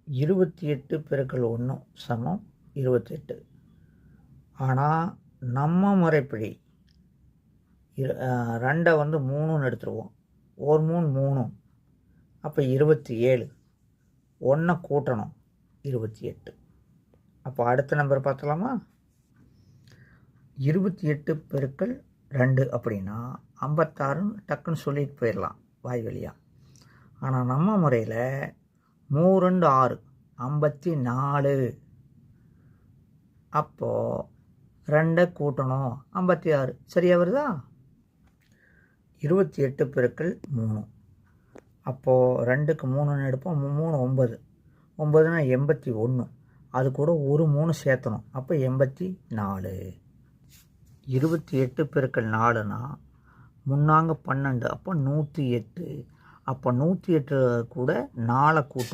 28 பெருக்கல் 1 சமம் 28. ஆனால் நம்ம முறைப்படி 2 3ன்னு எடுத்துருவோம். 1 3 3, அப்போ 27. 1 கூட்டணும் 28. அப்போ அடுத்த நம்பர் பார்த்தலாமா? 28 பெருக்கல் 2 அப்படின்னா 56 டக்குன்னு சொல்லிட்டு போயிடலாம் வாய் வழியாக. ஆனால் நம்ம முறையில் 3 2 6 54. அப்போது 2 கூட்டணும் 56. சரியாக வருதா? 28 பெருக்கல் 3. அப்போது 2க்கு 3ன்னு எடுப்போம். 3 9. 9னா 81. அது கூட ஒரு 3 சேர்த்தணும். அப்போ 84. 28 பெருக்கல் 4னா 3 12. அப்போ 108. அப்போ 108 கூட 4 கூட்டணும்.